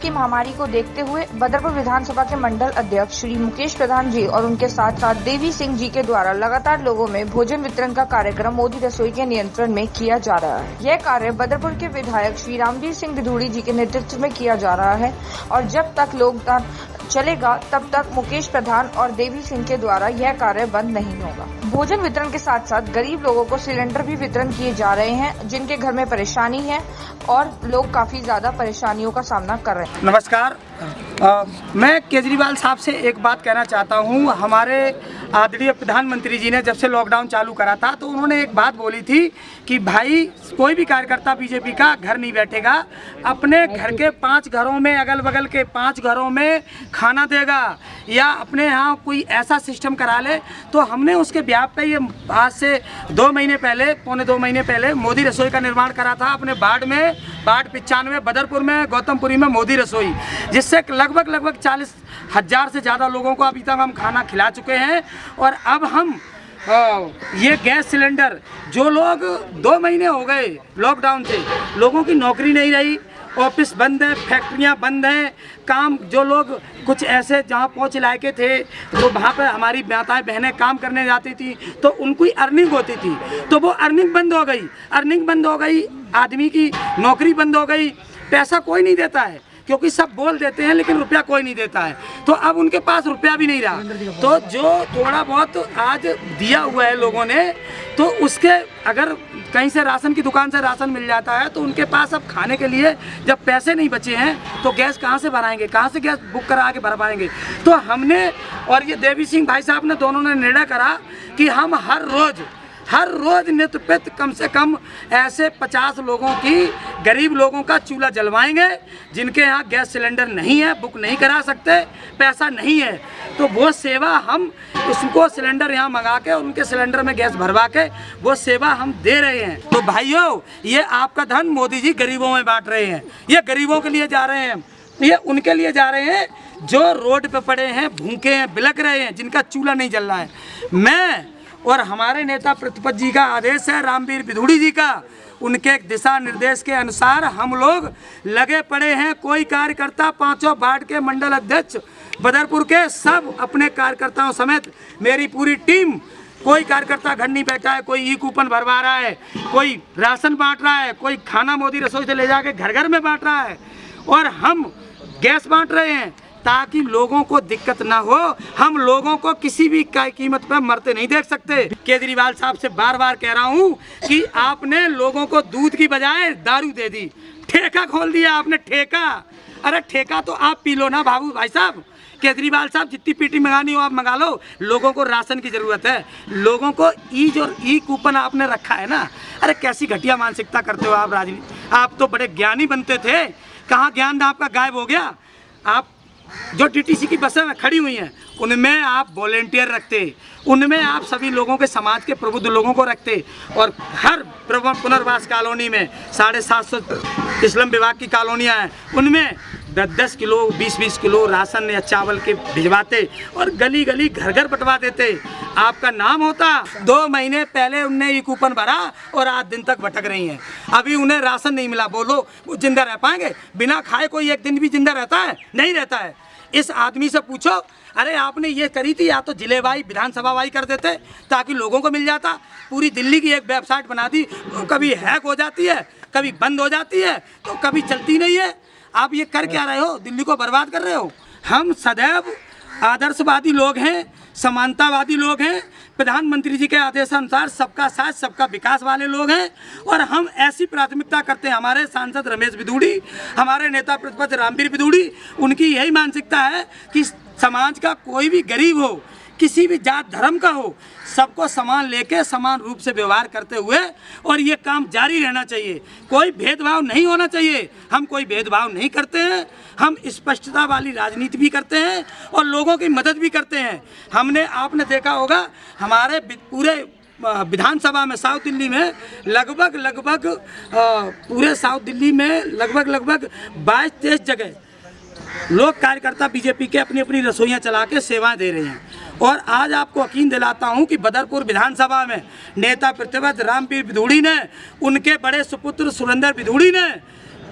की महामारी को देखते हुए बदरपुर विधानसभा के मंडल अध्यक्ष श्री मुकेश प्रधान जी और उनके साथ साथ देवी सिंह जी के द्वारा लगातार लोगों में भोजन वितरण का कार्यक्रम मोदी रसोई के नियंत्रण में किया जा रहा है। यह कार्य बदरपुर के विधायक श्री रामवीर सिंह बिधूड़ी जी के नेतृत्व में किया जा रहा है और जब तक लोकदान चलेगा तब तक मुकेश प्रधान और देवी सिंह के द्वारा यह कार्य बंद नहीं होगा। भोजन वितरण के साथ साथ गरीब लोगों को सिलेंडर भी वितरण किए जा रहे हैं जिनके घर में परेशानी है और लोग काफी ज्यादा परेशानियों का सामना कर रहे हैं। नमस्कार, मैं केजरीवाल साहब से एक बात कहना चाहता हूं। हमारे आदरणीय प्रधानमंत्री जी ने जब से लॉकडाउन चालू करा था तो उन्होंने एक बात बोली थी कि भाई कोई भी कार्यकर्ता बीजेपी का घर नहीं बैठेगा, अपने घर के 5 घरों में, अगल बगल के 5 घरों में खाना देगा या अपने यहाँ कोई ऐसा सिस्टम करा ले। तो हमने उसके ब्याह पे ये आज से 2 महीने पहले, पौने 2 महीने पहले मोदी रसोई का निर्माण करा था अपने बाढ़ 95 बदरपुर में, गौतमपुरी में मोदी रसोई, जिससे लगभग 40,000 से ज़्यादा लोगों को अभी तक हम खाना खिला चुके हैं। और अब हम ये गैस सिलेंडर, जो लोग 2 महीने हो गए लॉकडाउन से, लोगों की नौकरी नहीं रही, ऑफिस बंद है, फैक्ट्रियां बंद हैं, काम, जो लोग कुछ ऐसे जहां पहुंच इलाके थे तो वहां पर हमारी माताएं बहनें काम करने जाती थी तो उनकी अर्निंग होती थी, तो वो अर्निंग बंद हो गई, आदमी की नौकरी बंद हो गई, पैसा कोई नहीं देता है क्योंकि सब बोल देते हैं लेकिन रुपया कोई नहीं देता है। तो अब उनके पास रुपया भी नहीं रहा, तो जो थोड़ा बहुत आज दिया हुआ है लोगों ने, तो उसके अगर कहीं से राशन की दुकान से राशन मिल जाता है तो उनके पास अब खाने के लिए जब पैसे नहीं बचे हैं तो गैस कहाँ से भराएंगे, कहाँ से गैस बुक करा के भर पाएंगे। तो हमने और ये देवी सिंह भाई साहब ने, दोनों ने निर्णय करा कि हम हर रोज नित्य प्रति कम से कम ऐसे 50 लोगों की, गरीब लोगों का चूल्हा जलवाएंगे जिनके यहाँ गैस सिलेंडर नहीं है, बुक नहीं करा सकते, पैसा नहीं है। तो वो सेवा हम उसको सिलेंडर यहाँ मंगा के उनके सिलेंडर में गैस भरवा के वो सेवा हम दे रहे हैं। तो भाइयों, ये आपका धन मोदी जी गरीबों में बांट रहे हैं, ये गरीबों के लिए जा रहे हैं, ये उनके लिए जा रहे हैं जो रोड पे पड़े हैं, भूखे हैं, बिलक रहे हैं, जिनका चूल्हा नहीं जल रहा है। मैं और हमारे नेता प्रतिपक्ष जी का आदेश है, रामवीर बिधूड़ी जी का, उनके दिशा निर्देश के अनुसार हम लोग लगे पड़े हैं। कोई कार्यकर्ता, 5 वार्ड के मंडल अध्यक्ष बदरपुर के, सब अपने कार्यकर्ताओं समेत मेरी पूरी टीम, कोई कार्यकर्ता घर नहीं बैठा है, कोई कूपन भरवा रहा है, कोई राशन बांट रहा है, कोई खाना मोदी रसोई से ले जाके घर घर में बांट रहा है और हम गैस बांट रहे हैं ताकि लोगों को दिक्कत ना हो। हम लोगों को किसी भी कीमत पर मरते नहीं देख सकते। केजरीवाल साहब से बार बार कह रहा हूं कि आपने लोगों को दूध की बजाय दारू दे दी, ठेका खोल दिया आपने, ठेका। अरे ठेका तो आप पी लो ना बाबू भाई साहब। केजरीवाल साहब, जितनी पीटी मंगानी हो आप मंगा लो, लोगों को राशन की ज़रूरत है, लोगों को ई कूपन आपने रखा है ना। अरे कैसी घटिया मानसिकता करते हो आप राजनीति। आप तो बड़े ज्ञानी बनते थे, कहाँ ज्ञान आपका गायब हो गया। आप जो टीटीसी की बसें खड़ी हुई हैं उनमें आप वॉलेंटियर रखते, उनमें आप सभी लोगों के, समाज के प्रबुद्ध लोगों को रखते और हर पुनर्वास कॉलोनी में 750 इस्लाम विभाग की कॉलोनियाँ हैं, उनमें 10-10 किलो, 20-20 किलो राशन या चावल के भिजवाते और गली गली घर घर बंटवा देते। आपका नाम होता। 2 महीने पहले उनने ये कूपन भरा और आज दिन तक भटक रही हैं। अभी उन्हें राशन नहीं मिला, बोलो वो जिंदा रह पाएंगे? बिना खाए कोई एक दिन भी जिंदा रहता है? नहीं रहता है। इस आदमी से पूछो, अरे आपने ये करी थी, या तो जिलेवाई, विधानसभा वाई कर देते ताकि लोगों को मिल जाता। पूरी दिल्ली की एक वेबसाइट बना दी, कभी हैक हो जाती है, कभी बंद हो जाती है, तो कभी चलती नहीं है। आप ये कर क्या रहे हो? दिल्ली को बर्बाद कर रहे हो। हम सदैव आदर्शवादी लोग हैं, समानतावादी लोग हैं, प्रधानमंत्री जी के आदेशानुसार सबका साथ सबका विकास वाले लोग हैं और हम ऐसी प्राथमिकता करते हैं। हमारे सांसद रमेश बिधूड़ी, हमारे नेता प्रतिपक्ष रामवीर बिधूड़ी, उनकी यही मानसिकता है कि समाज का कोई भी गरीब हो, किसी भी जात धर्म का हो, सबको समान लेके समान रूप से व्यवहार करते हुए, और ये काम जारी रहना चाहिए। कोई भेदभाव नहीं होना चाहिए। हम कोई भेदभाव नहीं करते हैं, हम स्पष्टता वाली राजनीति भी करते हैं और लोगों की मदद भी करते हैं। आपने देखा होगा हमारे पूरे विधानसभा में, साउथ दिल्ली में लगभग पूरे साउथ दिल्ली में लगभग 22-23 जगह लोग, कार्यकर्ता बीजेपी के अपनी अपनी रसोइयाँ चला के सेवाएं दे रहे हैं। और आज आपको यकीन दिलाता हूं कि बदरपुर विधानसभा में नेता प्रतिपक्ष रामवीर बिधूड़ी ने, उनके बड़े सुपुत्र सुरेंद्र बिधूड़ी ने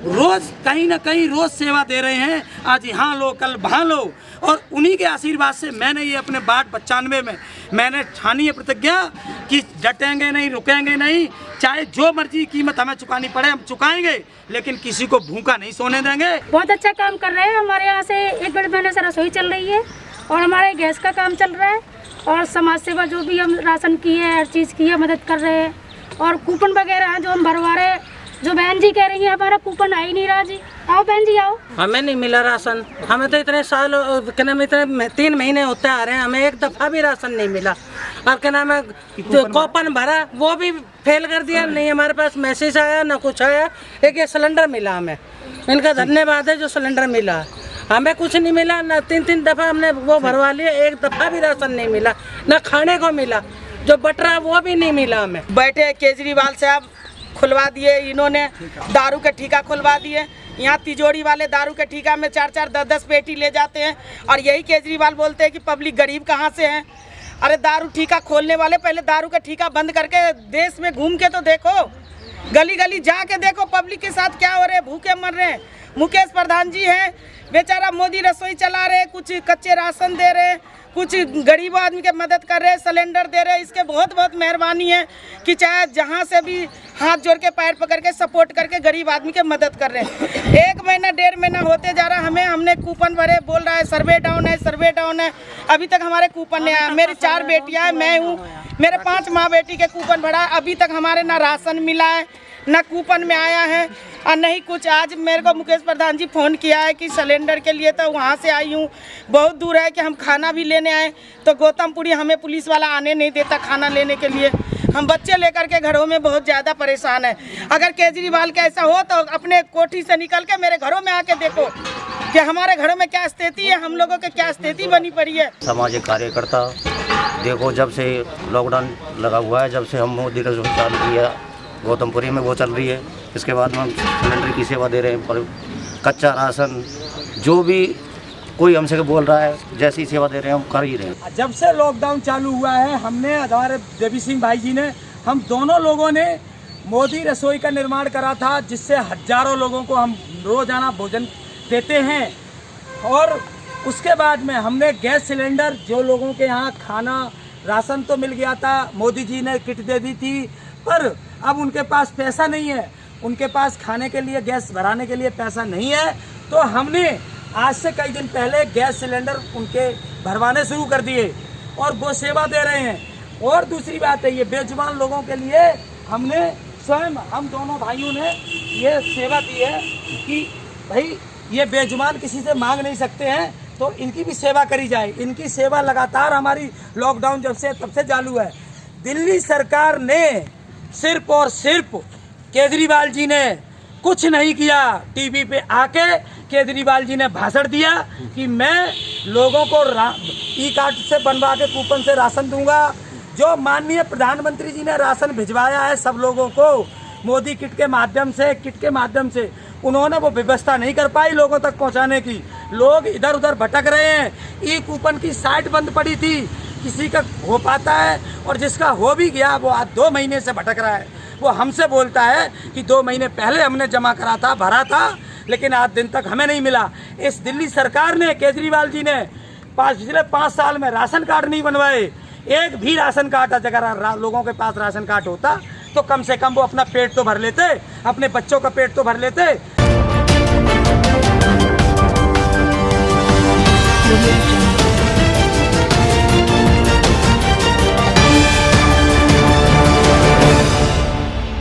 रोज कहीं ना कहीं रोज सेवा दे रहे हैं। आज यहाँ लो, कल वहाँ लो, और उन्हीं के आशीर्वाद से मैंने ये अपने वार्ड 95 में मैंने ठानी है प्रतिज्ञा कि डटेंगे नहीं, रुकेंगे नहीं, चाहे जो मर्जी कीमत हमें चुकानी पड़े हम चुकाएंगे, लेकिन किसी को भूखा नहीं सोने देंगे। बहुत अच्छा काम कर रहे हैं। हमारे यहाँ से 1-1.5 महीने से रसोई चल रही है और हमारे गैस का काम चल रहा है और समाज सेवा जो भी हम राशन की है, हर चीज़ की है, मदद कर रहे हैं। और कूपन वगैरह हैं जो हम भरवा रहे हैं। जो बहन जी कह रही है हमारा कूपन आ ही नहीं रहा जी। आओ बहन जी आओ। हमें नहीं मिला राशन। हमें तो इतने साल क्या नाम, इतने 3 महीने होते आ रहे हैं, हमें एक दफ़ा भी राशन नहीं मिला। और क्या नाम है, कूपन भरा वो भी फेल कर दिया। नहीं हमारे पास मैसेज आया ना कुछ आया। एक ये सिलेंडर मिला हमें, इनका धन्यवाद है जो सिलेंडर मिला। हमें कुछ नहीं मिला ना, 3 दफ़ा हमने वो भरवा लिया, एक दफ़ा भी राशन नहीं मिला, ना खाने को मिला। जो बट रहा वो भी नहीं मिला हमें। बैठे केजरीवाल साहब खुलवा दिए, इन्होंने दारू के ठेका खुलवा दिए। यहाँ तिजोरी वाले दारू के ठेका में 4-4, 10-10 पेटी ले जाते हैं और यही केजरीवाल बोलते हैं कि पब्लिक गरीब कहाँ से है। अरे दारू ठेका खोलने वाले पहले दारू का ठेका बंद करके देश में घूम के तो देखो, गली गली जाके देखो पब्लिक के साथ क्या हो रहे हैं, भूखे मर रहे हैं। मुकेश प्रधान जी हैं, बेचारा मोदी रसोई चला रहे, कुछ कच्चे राशन दे रहे, कुछ गरीब आदमी के मदद कर रहे, सिलेंडर दे रहे। इसके बहुत बहुत मेहरबानी है कि चाहे जहाँ से भी हाथ जोड़ के पैर पकड़ के सपोर्ट करके गरीब आदमी के मदद कर रहे हैं। 1 महीना 1.5 महीना होते जा रहा, हमने कूपन भरे, बोल रहा है सर्वे डाउन है, सर्वे डाउन है। अभी तक हमारे कूपन नहीं आया। मेरी 4 बेटियाँ हैं, मैं हूँ, मेरे 5 माँ बेटी के कूपन भरा, अभी तक हमारे ना राशन मिला है ना कूपन में आया है और नहीं कुछ। आज मेरे को मुकेश प्रधान जी फ़ोन किया है कि सिलेंडर के लिए, तो वहाँ से आई हूँ, बहुत दूर है कि हम खाना भी लेने आए तो गौतमपुरी हमें पुलिस वाला आने नहीं देता खाना लेने के लिए। हम बच्चे लेकर के घरों में बहुत ज़्यादा परेशान है। अगर केजरीवाल का ऐसा हो तो अपने कोठी से निकल के मेरे घरों में आके देखो कि हमारे घरों में क्या स्थिति है, हम लोगों की क्या स्थिति बनी पड़ी है। सामाजिक कार्यकर्ता देखो, जब से लॉकडाउन लगा हुआ है, जब से हम मोदी रसोई चालू किया, गौतमपुरी में वो चल रही है। इसके बाद में हम सिलेंडर की सेवा दे रहे हैं, पर कच्चा राशन जो भी कोई हमसे बोल रहा है जैसी सेवा दे रहे हैं हम कर ही रहे हैं। जब से लॉकडाउन चालू हुआ है, हमने हमारे देवी सिंह भाई जी ने, हम दोनों लोगों ने मोदी रसोई का निर्माण करा था, जिससे हजारों लोगों को हम रोजाना भोजन देते हैं। और उसके बाद में हमने गैस सिलेंडर, जो लोगों के यहाँ खाना राशन तो मिल गया था, मोदी जी ने किट दे दी थी, पर अब उनके पास पैसा नहीं है, उनके पास खाने के लिए, गैस भराने के लिए पैसा नहीं है। तो हमने आज से कई दिन पहले गैस सिलेंडर उनके भरवाने शुरू कर दिए और वो सेवा दे रहे हैं। और दूसरी बात है, ये बेजुबान लोगों के लिए हमने स्वयं, हम दोनों भाइयों ने ये सेवा दी है कि भाई ये बेजुबान किसी से मांग नहीं सकते हैं, तो इनकी भी सेवा करी जाए। इनकी सेवा लगातार हमारी लॉकडाउन जब से तब से चालू है। दिल्ली सरकार ने सिर्फ और सिर्फ केजरीवाल जी ने कुछ नहीं किया। टीवी पे आके केजरीवाल जी ने भाषण दिया कि मैं लोगों को ई कार्ड से बनवा के कूपन से राशन दूंगा। जो माननीय प्रधानमंत्री जी ने राशन भिजवाया है सब लोगों को मोदी किट के माध्यम से, उन्होंने वो व्यवस्था नहीं कर पाई लोगों तक पहुंचाने की। लोग इधर उधर भटक रहे हैं। ई कूपन की साइट बंद पड़ी थी, किसी का हो पाता है, और जिसका हो भी गया वो आज 2 महीने से भटक रहा है। वो हमसे बोलता है कि 2 महीने पहले हमने जमा करा था, भरा था, लेकिन आज दिन तक हमें नहीं मिला। इस दिल्ली सरकार ने, केजरीवाल जी ने पिछले 5 साल में राशन कार्ड नहीं बनवाए। एक भी राशन कार्ड, अगर लोगों के पास राशन कार्ड होता तो कम से कम वो अपना पेट तो भर लेते, अपने बच्चों का पेट तो भर लेते।